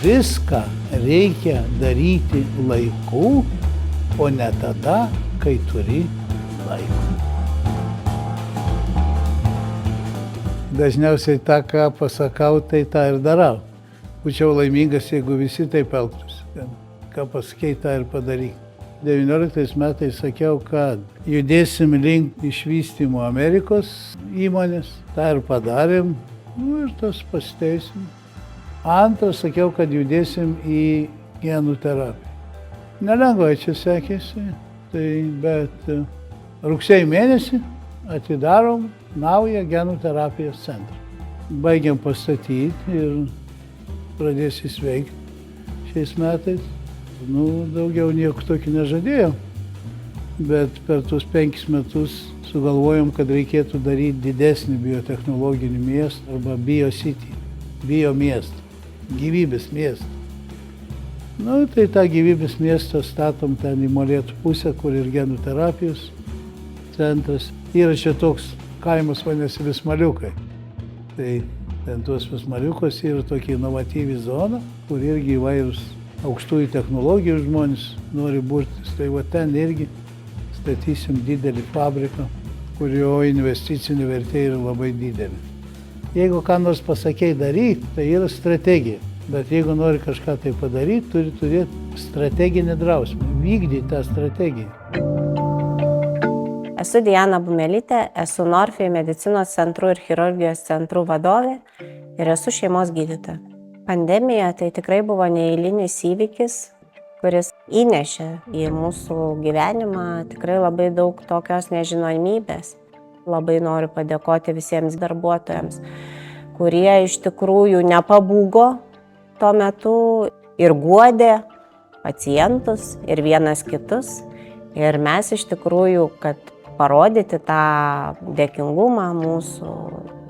Viską reikia daryti laiku, o ne tada, kai turi laiko. Dažniausiai tą, ką pasakau, tai tą ir darau. Būčiau laimingas, jeigu visi taip elgtųsi. Ką pasakei, tą ir padaryk. 19 metais sakiau, kad judėsim link išvystymo Amerikos įmonės. Tā ir padarėm. Ir tas pasiteisim. Antras, sakiau, kad judėsim į genų terapiją. Nelengvai čia sekėsi, bet rugsėjo mėnesį atidarom naują genų terapijos centrą. Baigiam pastatyti ir pradės jis veikti šiais metais. Daugiau nieko tokio nežadėjom, bet per tuos 5 metus sugalvojom, kad reikėtų daryti didesnį biotechnologinį miestą arba biocity, biomiestą, gyvybės miestą. Tai tą gyvybės miestą statom ten į Molėtų pusę, kur ir genų terapijos centras. Yra čia toks kaimas vadinasi Vismaliukai. Tai ten tuos Vismaliukos yra tokia inovatyvi zona, kur irgi įvairūs aukštųjų technologijų žmonės nori burtis. Tai va ten irgi statysim didelį fabriką, kurio investicinė vertė yra labai didelė. Jeigu ką nors pasakei daryti, tai yra strategija. Bet jeigu nori kažką tai padaryti, turi turėti strateginę drausmę, vykdyti tą strategiją. Esu Diana Bumelytė, esu Norfėj medicinos centrų ir chirurgijos centrų vadovė ir esu šeimos gydytoja. Pandemija tai tikrai buvo neeilinis įvykis, kuris įnešė į mūsų gyvenimą tikrai labai daug tokios nežinomybės. Labai noriu padėkoti visiems darbuotojams, kurie iš tikrųjų nepabūgo tuo metu ir guodė pacientus ir vienas kitus. Ir mes iš tikrųjų, kad parodyti tą dėkingumą mūsų,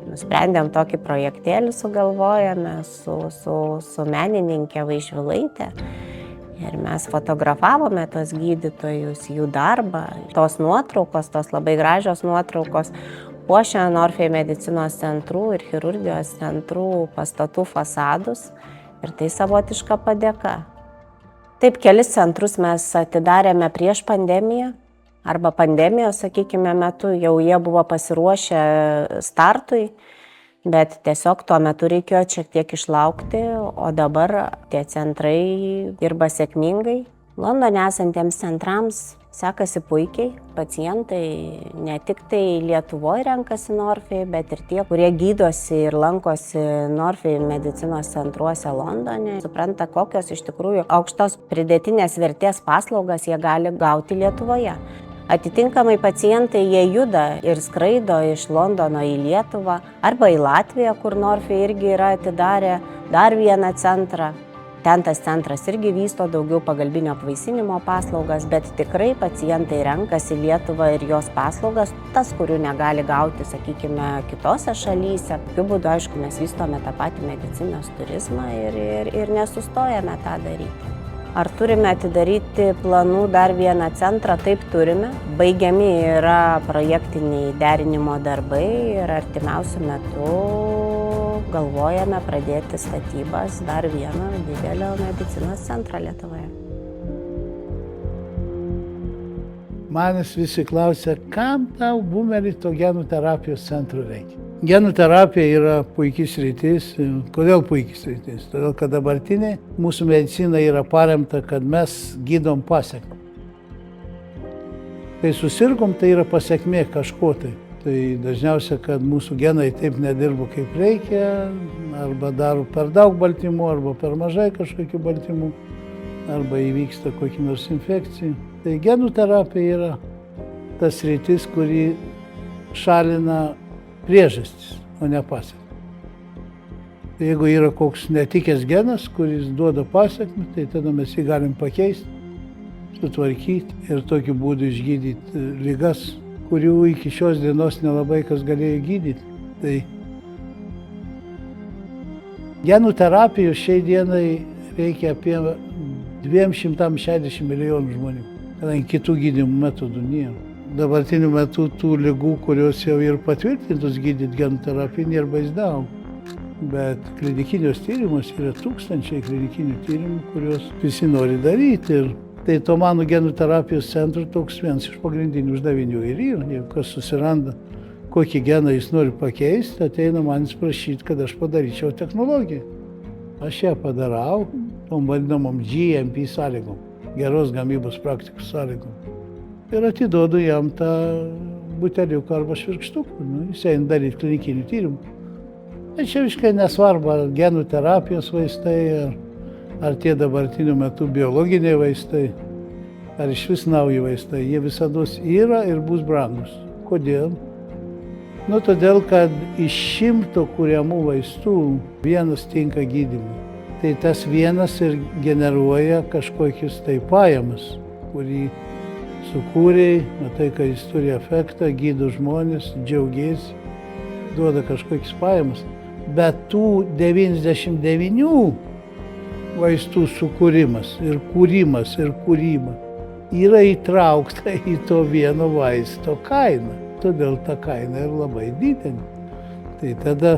nusprendėm tokį projektėlį sugalvojame su menininkė Vaišvilaitė. Ir mes fotografavome tos gydytojus, jų darbą. Tos nuotraukos, tos labai gražios nuotraukos puošia Norfėj medicinos centrų ir chirurgijos centrų pastatų fasadus. Ir tai savotiška padėka. Taip, kelis centrus mes atidarėme prieš pandemiją. Arba pandemijos, sakykime, metu jau jie buvo pasiruošę startui, bet tiesiog tuo metu reikėjo šiek tiek išlaukti, o dabar tie centrai dirba sėkmingai. Londone esantiems centrams sekasi puikiai. Pacientai ne tik tai Lietuvoje renkasi Norfėj, bet ir tie, kurie gydosi ir lankosi Norfėj medicinos centruose Londone, supranta, kokios iš tikrųjų aukštos pridėtinės vertės paslaugas jie gali gauti Lietuvoje. Atitinkamai pacientai jie juda ir skraido iš Londono į Lietuvą arba į Latviją, kur Norfėj irgi yra atidarę dar vieną centrą. Ten tas centras irgi vysto daugiau pagalbinio apvaisinimo paslaugas, bet tikrai pacientai renkasi Lietuvą ir jos paslaugas, tas, kurių negali gauti, sakykime, kitose šalyse. Tokiu būdu, aišku, mes vystome tą patį medicinos turizmą ir nesustojame tą daryti. Ar turime atidaryti planų dar vieną centrą? Taip, turime. Baigiami yra projektiniai derinimo darbai ir artimiausiu metu galvojame pradėti statybas dar vieno didelio medicinos centro Lietuvoje. Manęs visi klausia, kam tau Bumeli to genų terapijos centro reikia? Genų terapija yra puikiai sritis. Kodėl puikiai sritis? Todėl, kad dabartinė mūsų medicina yra paremta, kad mes gydom pasekmę. Kai susirgom, tai yra pasekmė kažko tai. Tai dažniausiai, kad mūsų genai taip nedirba kaip reikia, arba daro per daug baltymų, arba per mažai kažkokių baltymų, arba įvyksta kokia nors infekcija. Tai genų terapija yra tas sritis, kuri šalina priežastis, o ne pasekmę. Jeigu yra koks netikęs genas, kuris duoda pasekmę, tai tada mes jį galim pakeisti, sutvarkyti ir tokiu būdu išgydyti ligas, kurių iki šios dienos nelabai kas galėjo gydyti. Tai genų terapijos šiai dienai reikia apie 260 milijonų žmonių, kadangi kitų gydymo metodų nėra. Dabartiniu metu tų ligų, kurios jau ir patvirtintos gydyti genų terapiją, nėra daug. Bet klinikinius tyrimus yra tūkstančiai klinikinių tyrimų, kuriuos visi nori daryti. Ir tai to mano genų terapijos centro toks vienas iš pagrindinių uždavinių ir yra. Jeigu kas susiranda, kokį geną jis nori pakeisti, ateina manis prašyti, kad aš padaryčiau technologiją. Aš ją padarau tom vadinamom GMP sąlygom, geros gamybos praktikos sąlygom. Ir atiduodu jam tą buteliuką arba švirkštuką. Jis eina daryti klinikinių tyrimų. Tai čia visiškai nesvarbu, ar genų terapijos vaistai, ar tie dabartiniu metu biologiniai vaistai, ar iš vis nauji vaistai. Jie visados yra ir bus brangus. Kodėl? Todėl, kad iš 100 kuriamų vaistų vienas tinka gydymui. Tai tas vienas ir generuoja kažkokius tai pajamas, kurį sukūrė, matai, kad jis turi efektą, gydo žmonės, džiaugiasi, duoda kažkokius pajamas. Bet tų 99 vaistų sukūrimas ir kūrimas ir kūryba yra įtraukta į to vieno vaisto kainą. Todėl ta kaina yra labai didelė. Tai tada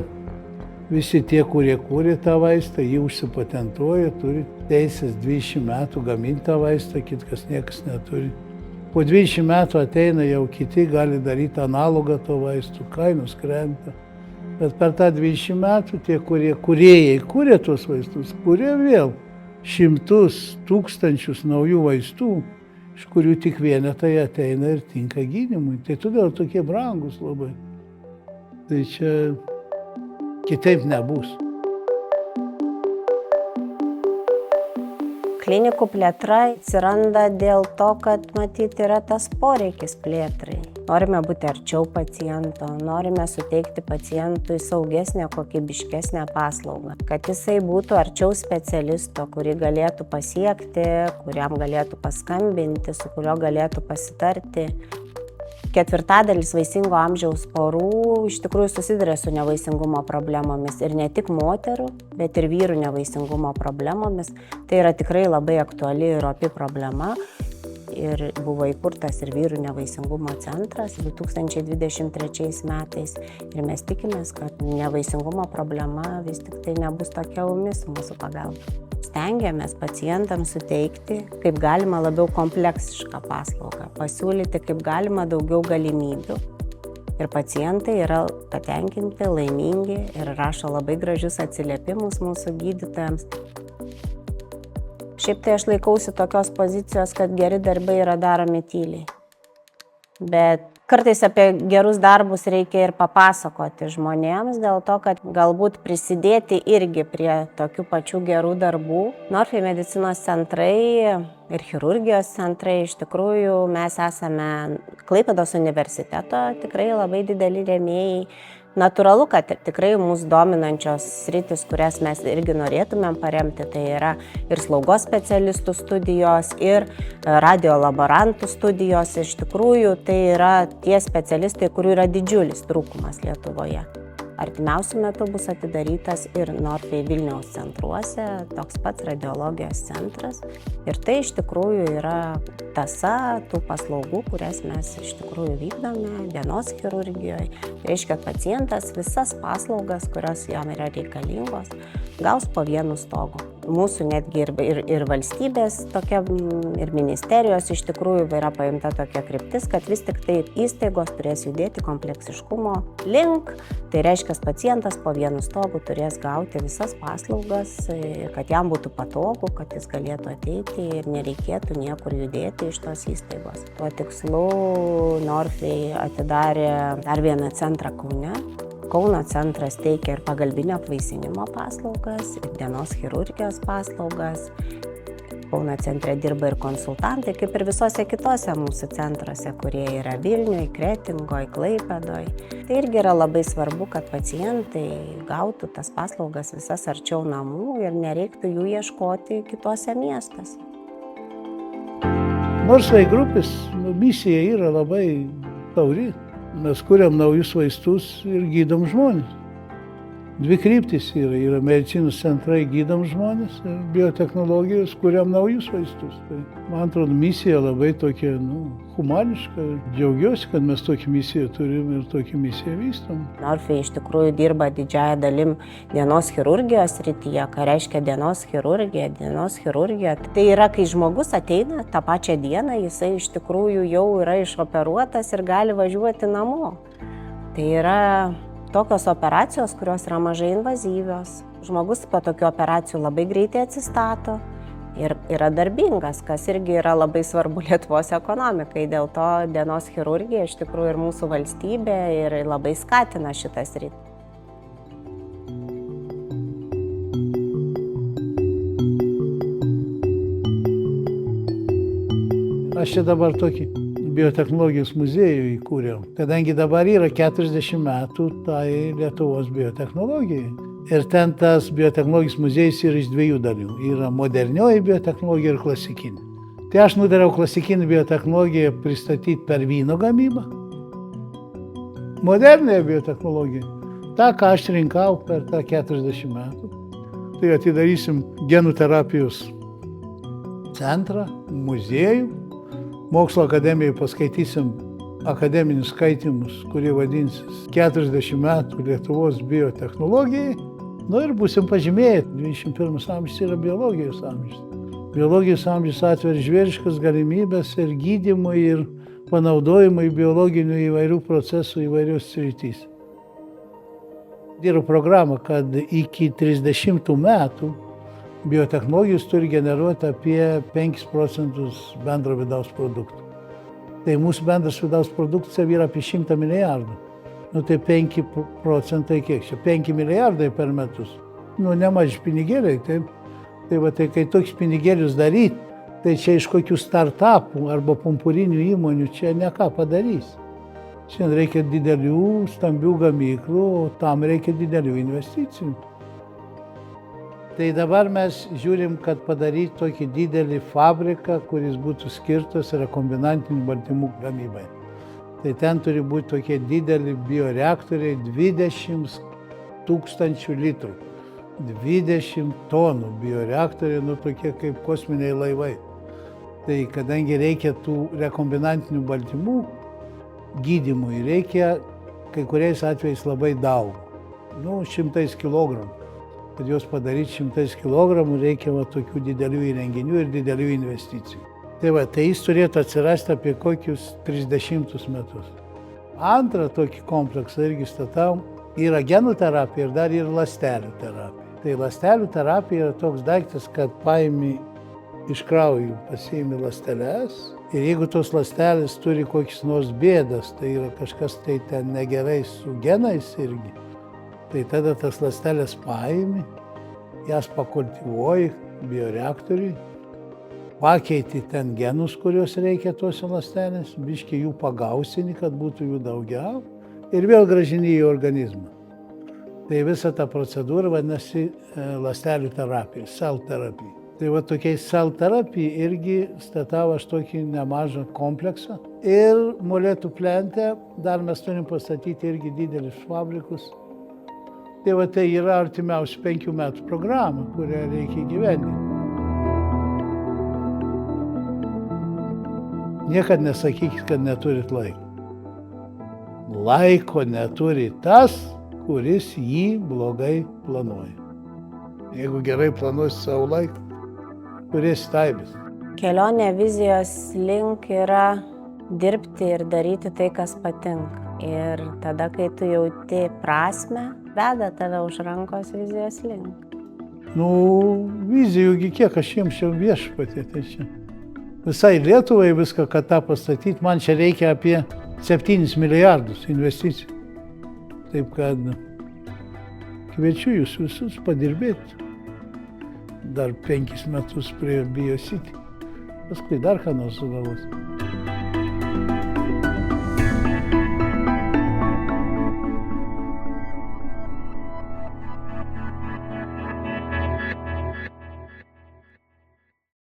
visi tie, kurie kūrė tą vaistą, jį užsipatentuoja, turi teisės 20 metų gaminti tą vaistą, kitkas niekas neturi. Po 20 metų ateina jau kiti, gali daryti analogą to vaistų, kainos krenta. Bet per tą 20 metų tie, kurie kūrėjai kūrė tuos vaistus, kūrė vėl 100 tūkstančius naujų vaistų, iš kurių tik vienetai ateina ir tinka gydymui. Tai todėl tokie brangus labai. Tai čia kitaip nebus. Klinikų plėtra atsiranda dėl to, kad matyt yra tas poreikis plėtrai. Norime būti arčiau paciento, norime suteikti pacientui saugesnę, kokybiškesnę paslaugą, kad jisai būtų arčiau specialisto, kurį galėtų pasiekti, kuriam galėtų paskambinti, su kuriuo galėtų pasitarti. 1/4 vaisingo amžiaus porų iš tikrųjų susiduria su nevaisingumo problemomis ir ne tik moterų, bet ir vyrų nevaisingumo problemomis. Tai yra tikrai labai aktuali ir opi problema. Ir buvo įkurtas ir vyrų nevaisingumo centras 2023 metais. Ir mes tikimės, kad nevaisingumo problema vis tik tai nebus tokia ūmi su mūsų pagalba. Stengiamės pacientams suteikti kaip galima labiau kompleksišką paslaugą, pasiūlyti kaip galima daugiau galimybių. Ir pacientai yra patenkinti, laimingi ir rašo labai gražius atsiliepimus mūsų gydytojams. Šiaip tai aš laikausi tokios pozicijos, kad geri darbai yra daromi tyliai. Bet kartais apie gerus darbus reikia ir papasakoti žmonėms, dėl to, kad galbūt prisidėti irgi prie tokių pačių gerų darbų. Norfai medicinos centrai ir chirurgijos centrai, iš tikrųjų mes esame Klaipėdos universiteto tikrai labai dideli rėmėjai. Natūralu, kad tikrai mūsų dominančios sritis, kurias mes irgi norėtumėm paremti, tai yra ir slaugos specialistų studijos, ir radiolaborantų studijos. Iš tikrųjų, tai yra tie specialistai, kurių yra didžiulis trūkumas Lietuvoje. Artimiausiu metu bus atidarytas ir Norfai Vilniaus centruose, toks pats radiologijos centras. Ir tai iš tikrųjų yra tąsa tų paslaugų, kurias mes iš tikrųjų vykdome dienos chirurgijoje. Reiškia, kad pacientas visas paslaugas, kurios jam yra reikalingos, gaus po vienu stogu. Mūsų netgi ir valstybės tokia, ir ministerijos iš tikrųjų yra paimta tokia kryptis, kad vis tik tai įstaigos turės judėti kompleksiškumo link. Tai reiškia, kad pacientas po vienu stogu turės gauti visas paslaugas, kad jam būtų patogu, kad jis galėtų ateiti ir nereikėtų niekur judėti iš tos įstaigos. Tuo tikslu Norfai atidarė dar vieną centrą Kaune. Kauno centras teikia ir pagalbinio apvaisinimo paslaugas, ir dienos chirurgijos paslaugas. Kauno centre dirba ir konsultantai, kaip ir visose kitose mūsų centruose, kurie yra Vilniuje, Kretingoje, Klaipėdoje. Tai irgi yra labai svarbu, kad pacientai gautų tas paslaugas visas arčiau namų ir nereiktų jų ieškoti kitose miestuose. Norfai grupės misija yra labai tauri. Mes kuriam naujus vaistus ir gydom žmonės. Dvi kryptys yra medicinos centrai gydom žmonės, biotechnologijos, kuriam naujus vaistus. Tai, man atrodo, misija labai tokia, humaniška. Džiaugiuosi, kad mes tokią misiją turim ir tokią misiją vystom. Norfai iš tikrųjų dirba didžiąją dalim dienos chirurgijos srityje. Ką reiškia dienos chirurgija? Dienos chirurgija tai yra, kai žmogus ateina tą pačią dieną, jisai iš tikrųjų jau yra išoperuotas ir gali važiuoti namo. Tai yra tokios operacijos, kurios yra mažai invazyvios. Žmogus po tokių operacijų labai greitai atsistato ir yra darbingas, kas irgi yra labai svarbu Lietuvos ekonomikai. Dėl to dienos chirurgija iš tikrųjų ir mūsų valstybė ir labai skatina šitą sritį. Aš čia dabar tokį biotechnologijos muziejų įkūriau, kadangi dabar yra 40 metų tai Lietuvos biotechnologijai. Ir ten tas biotechnologijos muziejus yra iš dviejų dalių. Yra modernioji biotechnologija ir klasikinė. Tai aš nudariau klasikinį biotechnologiją pristatyti per vyno gamybą. Modernioje biotechnologiją, tą, ką aš rinkau per tą 40 metų. Tai atidarysim genų terapijos centrą, muziejų. Mokslo akademijoje paskaitysim akademinius skaitymus, kurie vadinsis 40 metų Lietuvos biotechnologijai. Ir būsim pažymėję, 21 amžius yra biologijos amžius. Biologijos amžius atveria žvėriškas galimybės ir gydymui, ir panaudojimui biologinių įvairių procesų įvairios sritys. Yra programa, kad iki 30 metų biotechnologijos turi generuoti apie 5% bendro vidaus produkto. Tai mūsų bendras vidaus produktas yra apie 100 milijardų. Tai 5% kiek čia? 5 milijardai per metus. Nemaži pinigėliai, taip. Tai kai tokius pinigėlius daryti, tai čia iš kokių startupų arba pumpurinių įmonių čia ne ką padarys. Šiandien reikia didelių, stambių gamyklų, o tam reikia didelių investicijų. Tai dabar mes žiūrim, kad padaryti tokį didelį fabriką, kuris būtų skirtas rekombinantinių baltymų gamybai. Tai ten turi būti tokie dideli bioreaktoriai, 20 000 litrų, 20 tonų bioreaktoriai, tokie kaip kosminiai laivai. Tai kadangi reikia tų rekombinantinių baltymų gydymui, reikia kai kuriais atvejais labai daug, 100 kilogramų. Kad juos padaryti 100 kilogramų, reikia tokių didelių įrenginių ir didelių investicijų. Tai jis turėtų atsirasti apie kokius 30 metus. Antrą tokį kompleksą irgi statau, yra genų terapija ir dar yra ląstelių terapija. Tai ląstelių terapija yra toks daiktas, kad paimi iš kraujo, pasiimi ląsteles ir jeigu tos ląstelės turi kokias nors bėdas, tai yra kažkas tai ten negerai su genais irgi, tai tada tas ląstelės paimi, jas pakultivuoji bioreaktoriui, pakeiti ten genus, kuriuos reikia tose ląstelės, biškį jų pagausini, kad būtų jų daugiau ir vėl grąžini į organizmą. Tai visa ta procedūra vadinasi ląstelių terapija, cell therapy. Tai tokiai cell therapy irgi statau aš tokį nemažą kompleksą. Ir Molėtų plente dar mes turim pastatyti irgi didelius fabrikus. Tai yra artimiausių 5 metų programa, kurią reikia įgyvendinti. Niekad nesakykit, kad neturit laiko. Laiko neturi tas, kuris jį blogai planuoja. Jeigu gerai planuosi savo laiką, turėsi taibės. Kelionė vizijos link yra dirbti ir daryti tai, kas patinka. Ir tada, kai tu jauti prasmę, veda tave už rankos vizijos link. Vizijųgi kiek aš jiems jau viešpatė, tai čia. Visai Lietuvai viską, kad tą pastatyti, man čia reikia apie 7 milijardus investicijų. Taip kad kviečiu jūs visus padirbėti. Dar 5 metus prie BioCity. Paskui dar ką nors sugalvos.